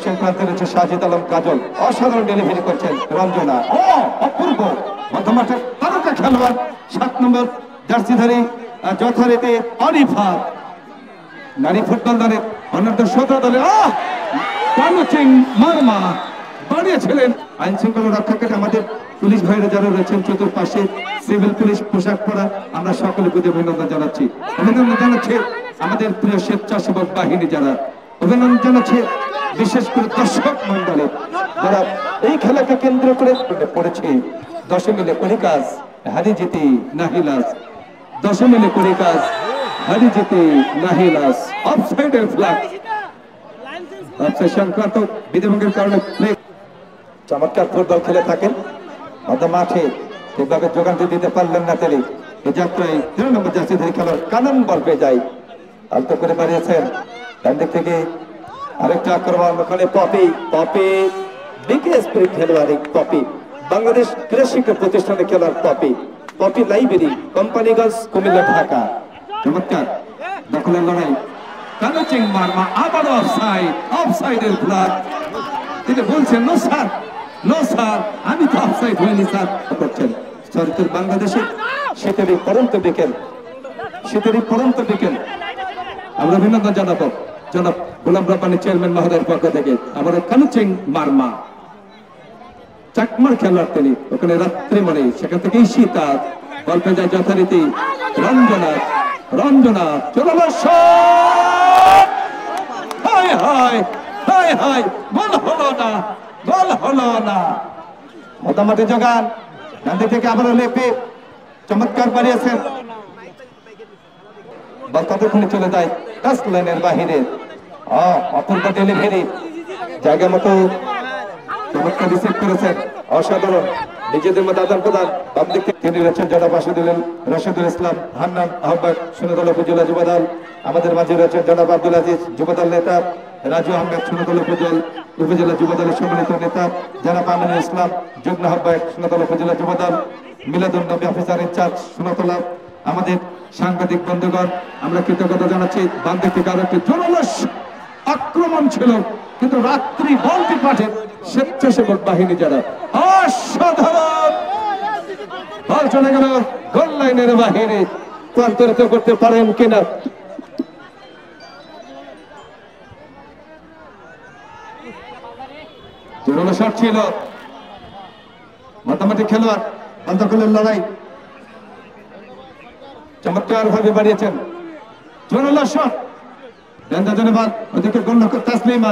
পশ্চিম প্রান্তে রয়েছে সাজিদ আলম কাজল, অসাধারণ ডেলিভারি করছেন রঞ্জনা, অপূর্ব মধ্যমাঠের তারকা খেলোয়াড় 7 নম্বর জার্সিধারী যথারীতি অরিফা, নারী ফুটবল দলের অনূর্ধ্ব 17 দলের কানুচিং মারমা বানিয়েছিলেন। আইন শৃঙ্খলা রক্ষাকারী আমাদের পুলিশ ভাইরা যারা রয়েছেন চতুর্পাশে সিভিল পুলিশ পোশাক পরা, আমরা সকলে প্রতি অভিনন্দন জানাচ্ছি। অভিনন্দন জানাচ্ছি আমাদের প্রিয় স্বেচ্ছাসেবক বাহিনী, যারা অভিনন্দন জানাচ্ছে বিশেষ করে দর্শক মন্ডলী যারা এই খেলাকে কেন্দ্র করে পড়েছে। 10 মিলে করে কাজ হারি জিতি নাহিলাস, 10 মিলে করে কাজ হারি জিতি নাহিলাস। অফসাইডের ফ্ল্যাগ, অফসাইড সংক্রান্ত বিধিভঙ্গের কারণে চমৎকার ফুটবল খেলে থাকেন। মাঠে ঠিকভাবে যোগানটি দিতে পারলেন না তিনি। এই যাত্রায় 3 নম্বর জার্সিধারী খেলোয়াড় কানন বল পেয়ে যায়, আলতো করে বাড়িয়েছেন ডান দিক থেকে আরেকটা আক্রমণ। ওখানে পপি, পপি বিকেএসপি খেলোয়াড়, পপি বাংলাদেশ ক্রীড়া শিক্ষা প্রতিষ্ঠানের খেলোয়াড়, পপি, পপি লাইব্রেরি কোম্পানিগঞ্জ কুমিল্লা ঢাকা। চমৎকার দখলের লড়াই, কানুচিং মারমা আবার অফসাইড, অফসাইডের ফ্ল্যাগ। তিনি বলছেন নো স্যার, নো স্যার, আমি তো অফসাইড হইনি স্যার করছেন। চরিত্র বাংলাদেশে শীতেরই পরন্ত বিকেল, শীতেরই পরন্ত বিকেল। আমরা অভিনন্দন জানাবো জনাব গোলাম রব্বানী চেয়ারম্যান মহোদয়ের পক্ষ থেকে। আবার কানুচিং মারমা চাকমার খেলোয়াড় তিনি, ওখানে রাত্রি মানে সেখান থেকেই শীতা বল পেয়ে যায় যথারীতি রঞ্জনা, রঞ্জনা চলো হায় হায় হায় হায়, গোল হলো না, গোল হলো না। মোটামুটি যোগান গান্ধী থেকে আবারও লেপে চমৎকার বাড়িয়েছেন, বল কতক্ষণে চলে যায় টাচ লাইনের বাহিরে। অপূর্ব ডেলিভারি, জায়গা মতো চমৎকার রিসিভ করেছেন, অসাধারণ নিজেদের মধ্যে আদান প্রদান। পাবলিক থেকে তিনি রয়েছেন জনাব রশিদুল ইসলাম হান্নান আহ্বায়ক সোনাতলা উপজেলা যুবদল। আমাদের মাঝে রয়েছেন জনাব আব্দুল আজিজ যুবদল নেতা, রাজু আহমেদ সোনাতলা উপজেলা যুবদলের সম্মানিত নেতা, জনাব আমিনুল ইসলাম যুগ্ম আহ্বায়ক সোনাতলা উপজেলা যুবদল, মিলাদুন নবী অফিসার ইনচার্জ সোনাতলা। আমাদের সাংবাদিক বন্ধুগণ, আমরা কৃতজ্ঞতা জানাচ্ছি। বাম দিক থেকে আরো একটি জোরালো আক্রমণ ছিল, কিন্তু রাত্রি বলটি পাঠে স্বেচ্ছাসেবক বাহিনী যারা অসাধারণ বল চলে গেল গোল লাইনের বাহিনী, রূপান্তরিত করতে পারেন কিনা। জোরালো শট ছিল, মাতামাতি খেলোয়াড় বান্ধকলের লড়াই চমৎকার ভাবে বাড়িয়েছেন। জোরালো শট ধন্যবাদ। ওদিকে গোলরক্ষক তাসলিমা,